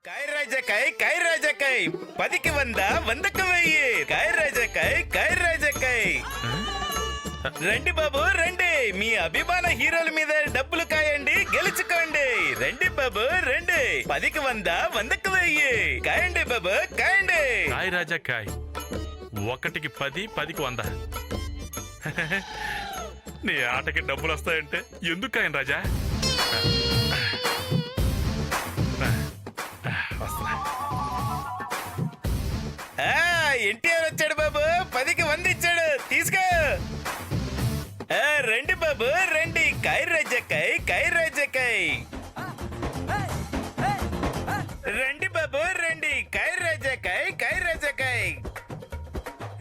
కాయ్ రాజకాయ్ కాయ్ రాజకాయ్ 10కి 100 100కి 1000 కాయ్ రాజకాయ్ రండి బాబు రండి మీ అభిమాన హీరోల మీద డబ్బులు కాయండి గెలుచుకోండి రండి బాబు రండి 10కి 100 100కి 1000 కాయండి బాబు కాయండి కాయ్ రాజా కాయ్ 1కి 10 10కి 100 నీ ఆటకి డబ్బులు వస్తాయంటే ఎందుకు కాయన్ రాజా ఎన్టీఆర్ వచ్చాడు బాబు 10కి 100 ఇచ్చాడు తీసుకో రండి బాబు రండి కాయ్ రాజకాయ్ రండి బాబు రండి కాయ్ రాజకాయ్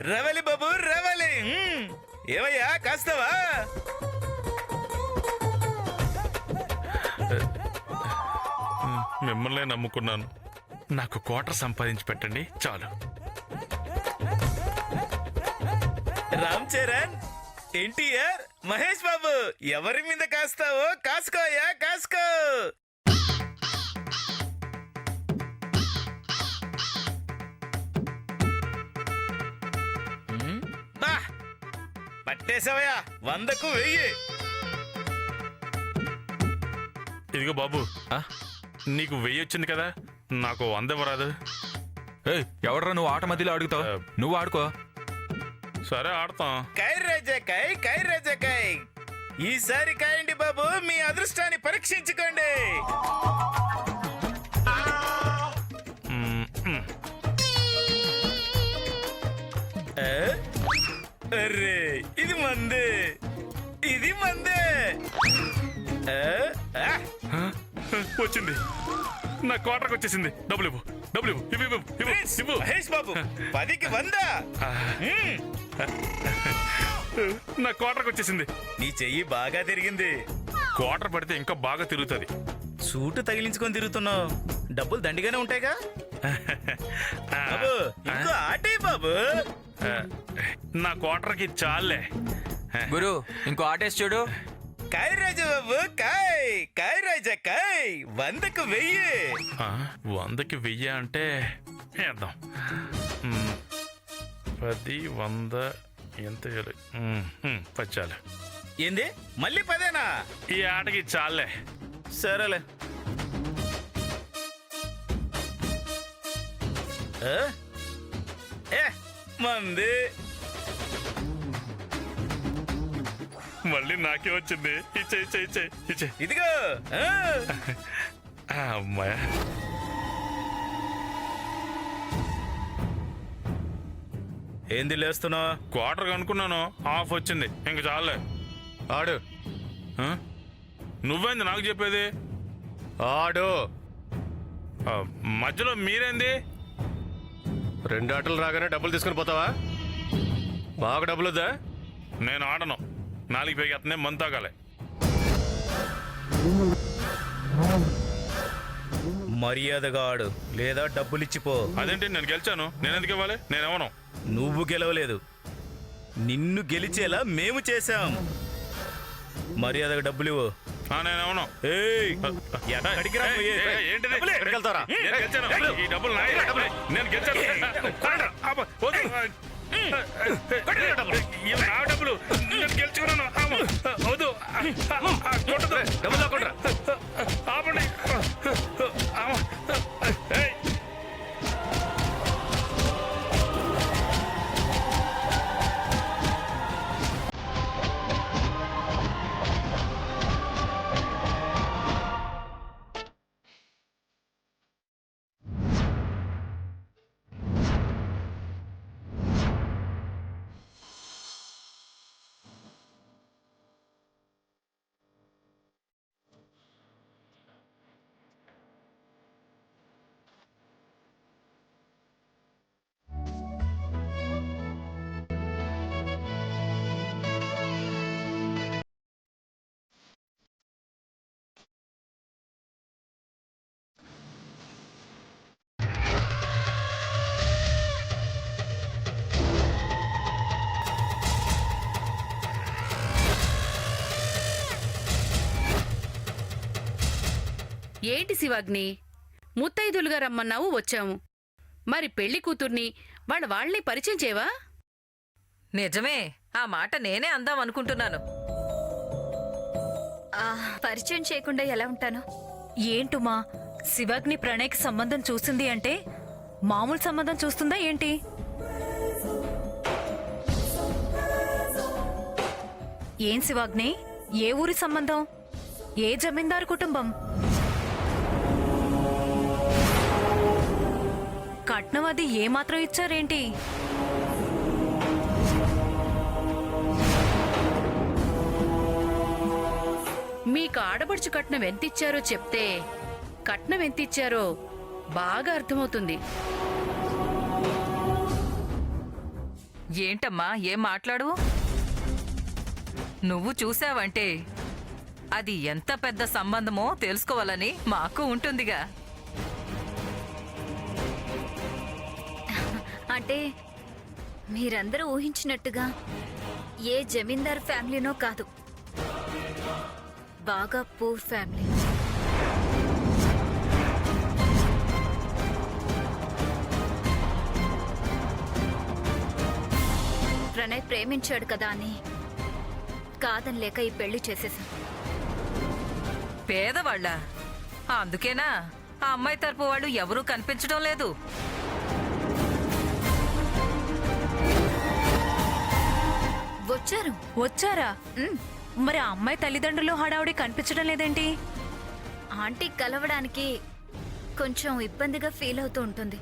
రవలి బాబు రవలి ఏమయ్యా కాస్తావా మిమ్మల్నే నమ్ముకున్నాను నాకు క్వార్టర్ సంపాదించి పెట్టండి చాలు రామ్ చరణ్ ఎన్టీఆర్ మహేష్ బాబు ఎవరి మీద కాస్తావో కాసుకోయా కాసుకో బా పట్టేసావయ్యా 100కు 1000 ఇదిగో బాబు నీకు 1000 వచ్చింది కదా నాకు 100 ఇవ్వరాదు ఎవడరా నువ్వు ఆట మధ్యలో అడుగుతావు నువ్వు ఆడుకో సరే ఆడతాం కాయ్ రాజకాయ్ ఈసారి కాయండి బాబు మీ అదృష్టాన్ని పరీక్షించుకోండి అరే ఇది మందే వచ్చింది నా క్వార్టర్కి వచ్చేసింది డబ్బులు ఇవ్వు ఇవ్వు మహేష్ బాబు 10కి 100 నా క్వార్టర్కి వచ్చేసింది నీ చెయ్యి బాగా తిరిగింది క్వార్టర్ పడితే ఇంకా బాగా తిరుగుతుంది సూటు తగిలించుకొని తిరుగుతున్నావు డబ్బులు దండిగానే ఉంటాయిగా బాబు ఇంకో ఆటే బాబు నా క్వార్టర్కి చాలే గురు ఇంకో ఆటేసి చూడు కాయ్ రాజు బాబు కాయ్ రాజకాయ్ 100కు 1000 100కి 1000 అంటే వేద్దాం 10 100 ఎంత వేయాలి 10 చాలు ఏంది మళ్ళీ 10ఏనా ఈ ఆటకి చాలే సరేలే మంది మళ్ళీ నాకే వచ్చింది ఇచ్చే ఇదిగో అమ్మాయ ఏంది లేస్తున్నావు క్వార్టర్ అనుకున్నాను హాఫ్ వచ్చింది ఇంక చాలే ఆడు నువ్వేంది నాకు చెప్పేది ఆడు మధ్యలో మీరేంది 2 ఆటలు రాగానే డబ్బులు తీసుకుని పోతావా మాకు డబ్బులు వద్దా నేను ఆడను 4 పైకి అతనే మందు తాగాలి మర్యాదగా ఆడు లేదా డబ్బులిచ్చిపో అదేంటి నేను గెలిచాను నేను ఎందుకు ఇవ్వాలి నేనేమను నువ్వు గెలవలేదు నిన్ను గెలిచేలా మేము చేశాం మర్యాదగా డబ్బులు ఇవ్వు నేనేమను ఎక్కడికి రా పోయే? ఏంటిది డబ్బులే. ఎక్కడికి వెళ్తారా నేను గెలిచాను ఈ డబ్బులు నాయే. నేను గెలిచాను ఇవి నా డబ్బులు నేను గెలుచుకున్నాను వద్దు డబ్బులు కొట్టరా ఆపండి ఏంటి శివాగ్ని ముత్తైదులుగా రమ్మన్నావు వచ్చాము. మరి పెళ్లి కూతుర్ని వాళ్ళని పరిచయం చేయవా? నిజమే, ఆ మాట నేనే అందాం అనుకుంటున్నాను. పరిచయం చేయకుండా ఎలా ఉంటాను? ఏంటుమా, శివాగ్ని ప్రణయ్కి సంబంధం చూసింది అంటే మామూలు సంబంధం చూస్తుందా ఏంటి? ఏం శివాగ్ని, ఏ ఊరి సంబంధం? ఏ జమీందారు కుటుంబం? కట్నం అది ఏమాత్రం ఇచ్చారేంటి? మీకు ఆడబడుచు కట్నం ఎంతిచ్చారో చెప్తే కట్నం ఎంతిచ్చారో బాగా అర్థమవుతుంది. ఏంటమ్మా, ఏం మాట్లాడు? నువ్వు చూసావంటే అది ఎంత పెద్ద సంబంధమో తెలుసుకోవాలని మాకు ఉంటుందిగా. అంటే మీరందరూ ఊహించినట్టుగా ఏ జమీందార్ ఫ్యామిలీనో కాదు, బాగా పూర్ ఫ్యామిలీ. ప్రణయ్ ప్రేమించాడు కదా అని కాదనిలేక ఈ పెళ్లి చేసేశాం. పేదవాళ్ళ? అందుకేనా ఆ అమ్మాయి తరపు వాళ్ళు ఎవరూ కనిపించడం లేదు? వచ్చారా? మరి ఆ అమ్మాయి తల్లిదండ్రులు హడావుడి కనిపించడం లేదేంటి? ఆంటీ కలవడానికి కొంచెం ఇబ్బందిగా ఫీల్ అవుతూ ఉంటుంది.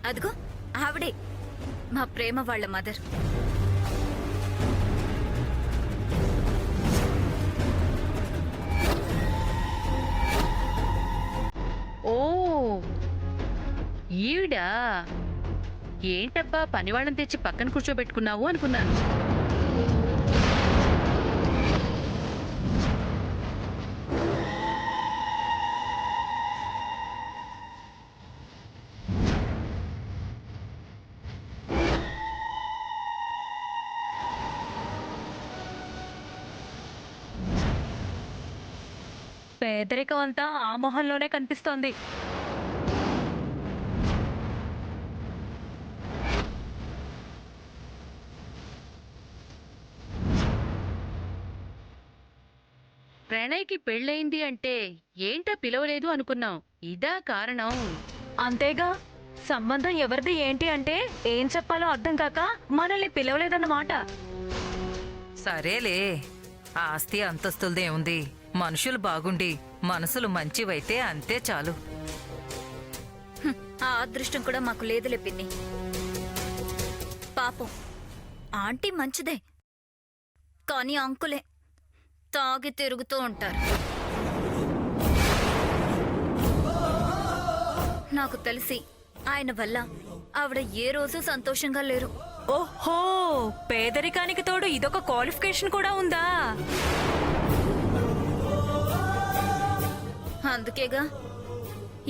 అదిగో ఆవిడే, మా ప్రేమ వాళ్ళ మదర్. ఓ, ఈవిడా? ఏంటబ్బా పనివాళ్ళని తెచ్చి పక్కన కూర్చోబెట్టుకున్నావు అనుకున్నాను. పేదరికం అంతా ఆ మొహంలోనే కనిపిస్తోంది. ప్రణయ్కి పెళ్ళయింది అంటే ఏంటా పిలవలేదు అనుకున్నాం. ఇదా కారణం? అంతేగా, సంబంధం ఎవరిది ఏంటి అంటే ఏం చెప్పాలో అర్థం కాక మనల్ని పిలవలేదన్నమాట. సరేలే, ఆస్తి అంతస్తులదే ఉంది. మనుషులు బాగుండి మనసులు మంచివైతే అంతే చాలు. ఆ అదృష్టం కూడా మాకు లేదులే పిన్ని. పాపం ఆంటీ మంచిదే, కానీ అంకులే తాగి తిరుగుతూ ఉంటారు. నాకు తెలిసి ఆయన వల్ల ఆవిడ ఏ రోజు సంతోషంగా లేరు. ఓహో, పేదరికానికి తోడు ఇదొక క్వాలిఫికేషన్ కూడా ఉందా? అందుకేగా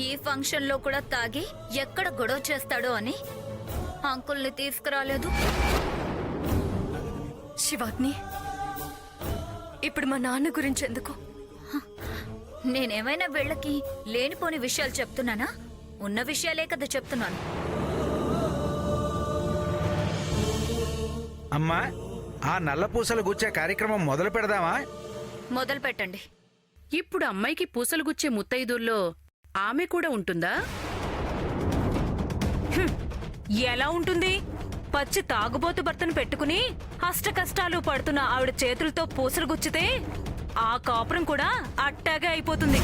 ఈ ఫంక్షన్ లో కూడా తాగి ఎక్కడ గొడవ చేస్తాడో అని అంకుల్ని తీసుకురాలేదు. శివాగ్ని, ఇప్పుడు మా నాన్న గురించి ఎందుకు? నేనేమైనా వీళ్ళకి లేనిపోని విషయాలు చెప్తున్నానా? ఉన్న విషయాలే కదా చెప్తున్నాను. అమ్మా, ఆ నల్ల పూసలు గుచ్చే కార్యక్రమం మొదలు పెడదామా? మొదలు పెట్టండి. ఇప్పుడు అమ్మాయికి పూసలు గుచ్చే ముత్తైదుల్లో ఆమె కూడా ఉంటుందా? ఎలా ఉంటుంది? పచ్చి తాగుబోతు భర్తను పెట్టుకుని అష్ట కష్టాలు పడుతున్న ఆవిడ చేతులతో పూసలు గుచ్చితే ఆ కాపురం కూడా అట్టాగే అయిపోతుంది.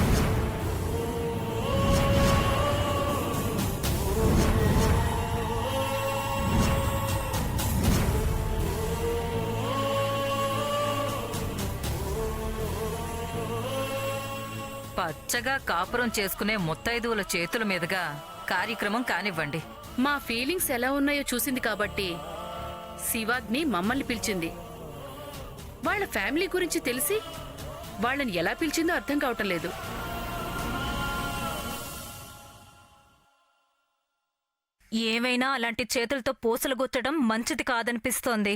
పచ్చగా కాపురం చేసుకునే ముత్తైదువుల చేతుల మీదుగా కార్యక్రమం కానివ్వండి. మా ఫీలింగ్స్ ఎలా ఉన్నాయో చూసింది కాబట్టి శివాగ్ని మమ్మల్ని పిలిచింది. వాళ్ళ ఫ్యామిలీ గురించి తెలిసి వాళ్ళని ఎలా పిలిచిందో అర్థం కావటం లేదు. ఏమైనా అలాంటి చేతులతో పూసలు గుచ్చడం మంచిది కాదనిపిస్తోంది.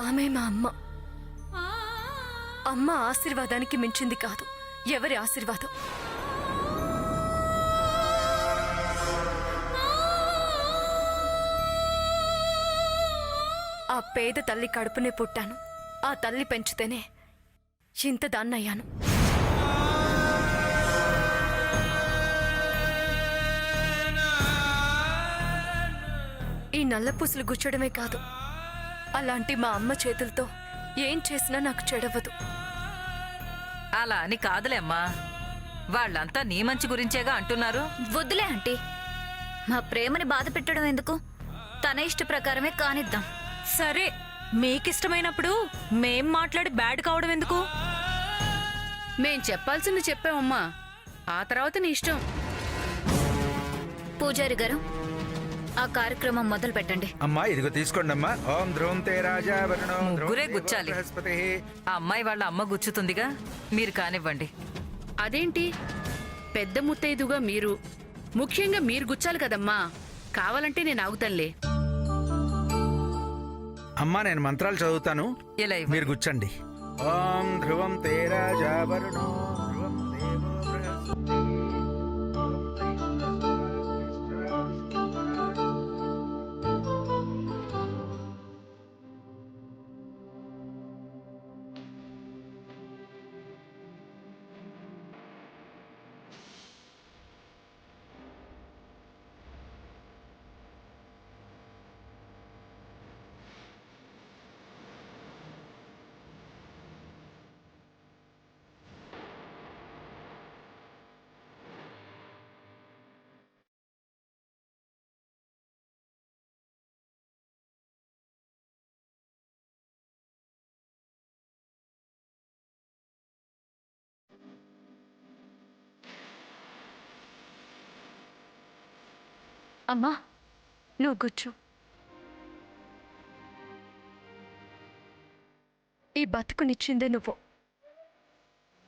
ఆమె మా అమ్మ, అమ్మ ఆశీర్వాదానికి మించింది కాదు ఎవరి ఆశీర్వాదం. ఆ పేద తల్లి కడుపునే పుట్టాను. ఆ తల్లి పెంచితేనే ఇంత దాన్నయ్యాను. ఈ నల్లపూసలు గుచ్చడమే కాదు, అలాంటి మా అమ్మ చేతులతో ఏం చేసినా నాకు చెడవదు. అలా అని కాదులే అమ్మా, వాళ్ళంతా నీ మంచి గురించేగా అంటున్నారు. వద్దులే ఆంటీ, మా ప్రేమని బాధ పెట్టడం ఎందుకు? తన ఇష్ట ప్రకారమే కానిద్దాం. సరే, మీకిష్టమైనప్పుడు మేం మాట్లాడి బ్యాడ్ కావడం ఎందుకు? మేం చెప్పాల్సింది చెప్పామమ్మా, ఆ తర్వాత నీ ఇష్టం. పూజారి గారు, ఆ కార్యక్రమం మొదలు పెట్టండి. అమ్మా ఇదిగో తీసుకోండి అమ్మా. ఓం ధ్రువం తే రాజా వరుణో ధ్రువం ముగ్గురే దేవో గుచ్చాలి. బృహస్పతిః. ఆ అమ్మాయి వాళ్ళ అమ్మ గుచ్చుతుందిగా, మీరు కానివ్వండి. అదేంటి, పెద్ద ముత్తైదుగా మీరు, ముఖ్యంగా మీరు గుచ్చాలి కదమ్మా. కావాలంటే నేను ఆగుతానులే. అమ్మా నేను మంత్రాలు చదువుతాను, ఇలా ఇవ్వండి. మీరు గుచ్చండి. ఓం ధ్రువం తే రాజా వరుణో ధ్రువం దేవో బృహస్పతిః. అమ్మా నువ్వు గుచ్చు. ఈ బతుకునిచ్చిందే నువ్వు.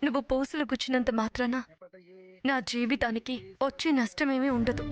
నువ్వు పూసలు గుచ్చినంత మాత్రాన నా జీవితానికి వచ్చే నష్టమేమీ ఉండదు.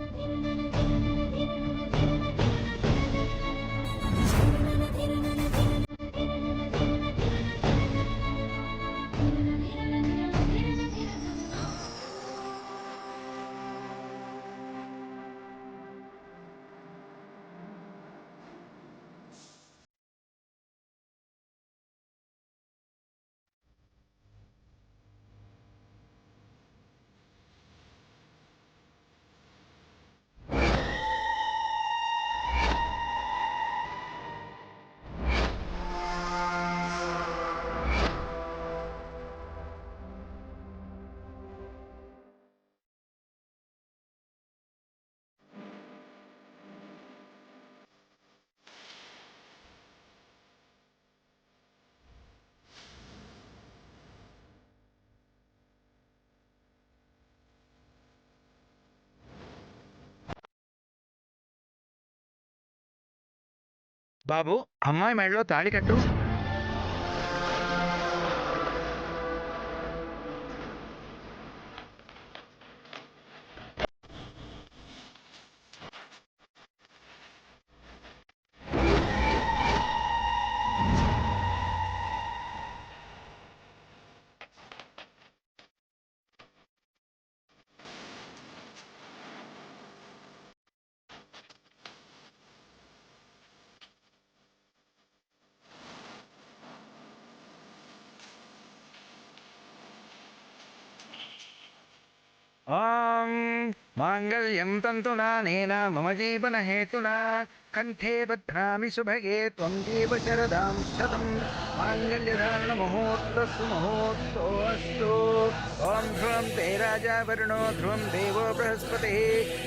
బాబు అమ్మాయి మెడలో తాళి కట్టు. ఓం మాంగళ్యం తంతునా నేనా మమ జీవన హేతునా కంఠే బధ్నామి సుభగే త్వం జీవ శరదాం శతం మాంగళ్యధారణ ముహూర్తస్సు ముహూర్తోస్తు. ఓం ధ్రువం తే రాజా వరుణో ధ్రువం దేవో బృహస్పతిః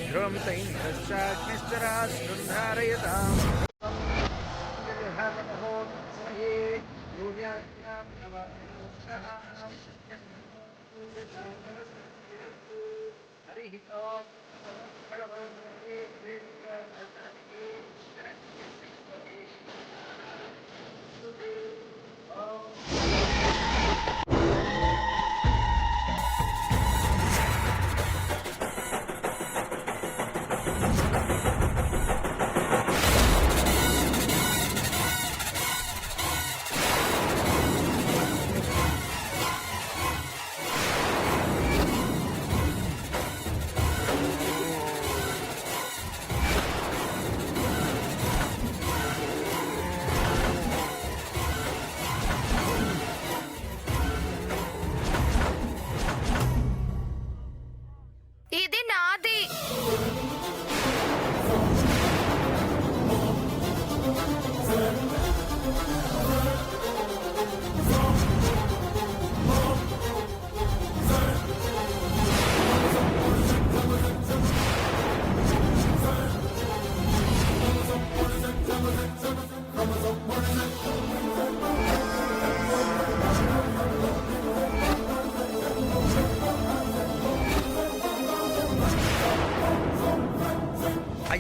ధ్రువం తైంద్రశ్చాగ్నిశ్చరాస్త్రం ధారయతాం. మాంగళ్యధారణ ముహూర్తస్సమయే యూయాజ్ఞాం నమః.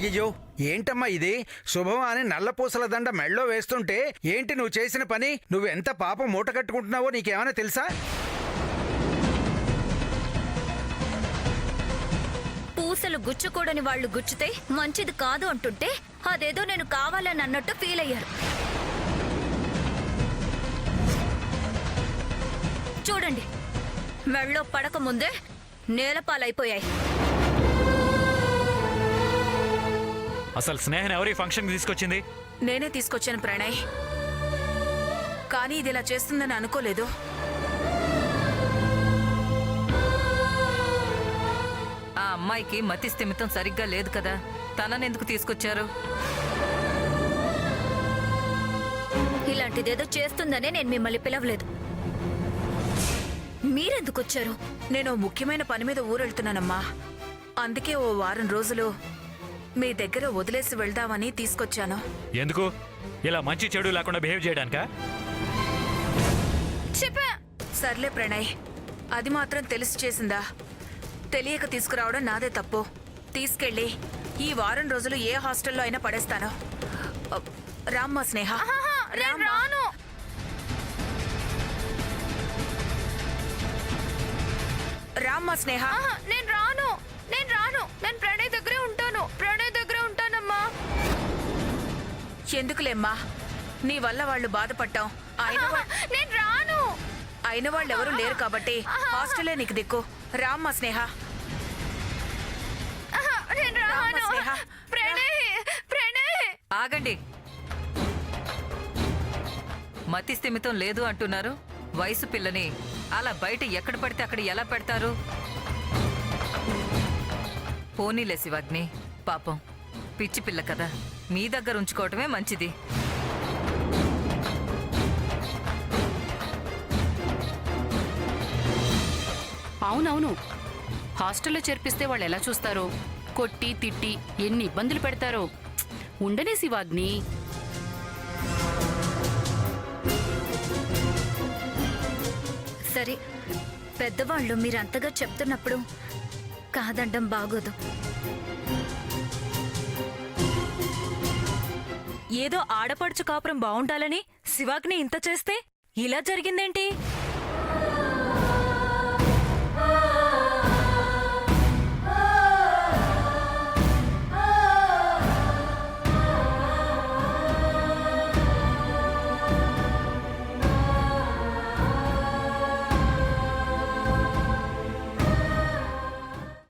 అయ్యయ్యో ఏంటమ్మా ఇది? శుభం అని నల్లపూసల దండ మెళ్ళో వేస్తుంటే ఏంటి నువ్వు చేసిన పని? నువ్వు ఎంత పాపం మూట కట్టుకుంటున్నావో నీకేమైనా తెలుసా? పూసలు గుచ్చుకోడని వాళ్ళు గుచ్చితే మంచిది కాదు అంటుంటే అదేదో నేను కావాలని అన్నట్టు ఫీల్ అయ్యారు. చూడండి, మెళ్ళో పడక ముందే నేలపాలైపోయాయి. అసలు స్నేహన్ ఎవరి ఫంక్షన్ తీసుకొచ్చింది? నేనే తీసుకొచ్చాను ప్రణయ్, కానీ ఇది ఇలా చేస్తుందని అనుకోలేదు. ఆ అమ్మాయికి మతి స్థిమితం సరిగ్గా లేదు కదా, తననెందుకు తీసుకొచ్చారు? ఇలాంటిదేదో చేస్తుందనే నేను మిమ్మల్ని పిలవలేదు. మీరెందుకు వచ్చారు? నేను ముఖ్యమైన పని మీద ఊరెళ్తున్నానమ్మా, అందుకే ఓ వారం రోజులు మీ దగ్గర వదిలేసి వెళ్దామని తీసుకొచ్చాను. ఎందుకు ఇలా మంచి చెడు లేకుండా బిహేవ్ చేయడానికా? చెప్పా. సర్లే ప్రణయ్, అది మాత్రం తెలిసి చేసిందా? తెలియక తీసుకురావడం నాదే తప్పు. తీసుకెళ్ళి ఈ వారం రోజులు ఏ హాస్టల్లో అయినా పడేస్తాను. రామ్మా స్నేహ. రాను. రామ్మా స్నేహ. నేను రాను. నేను ప్రణయ్ దగ్గరే ఉంటాను. ఉంటానమ్మా. ఎందుకులేమ్మా, నీ వల్ల వాళ్ళు బాధపడ్డాం. నేను రాను. అయిన వాళ్ళు ఎవరూ లేరు కాబట్టి హాస్టలే నీకు దిక్కు. రామ్మా స్నేహ. నేను రామ్మా స్నేహ. ప్రణయ్. ఆగండి, మతి స్థిమితం లేదు అంటున్నారు. వయసు పిల్లని అలా బయట ఎక్కడ పడితే అక్కడ ఎలా పెడతారు? పోనీలే శివాగ్ని, పాపం పిచ్చి పిల్ల కదా, మీ దగ్గర ఉంచుకోవటమే మంచిది. అవునవును, హాస్టల్లో చేర్పిస్తే వాళ్ళు ఎలా చూస్తారో, కొట్టి తిట్టి ఎన్ని ఇబ్బందులు పెడతారో. ఉండనే శివాగ్ని. సరే, పెద్దవాళ్ళు మీరంతగా చెప్తున్నప్పుడు కాదండం బాగోదు. ఏదో ఆడపడుచు కాపురం బావుండాలని శివాగ్ని ఇంత చేస్తే ఇలా జరిగిందేంటి?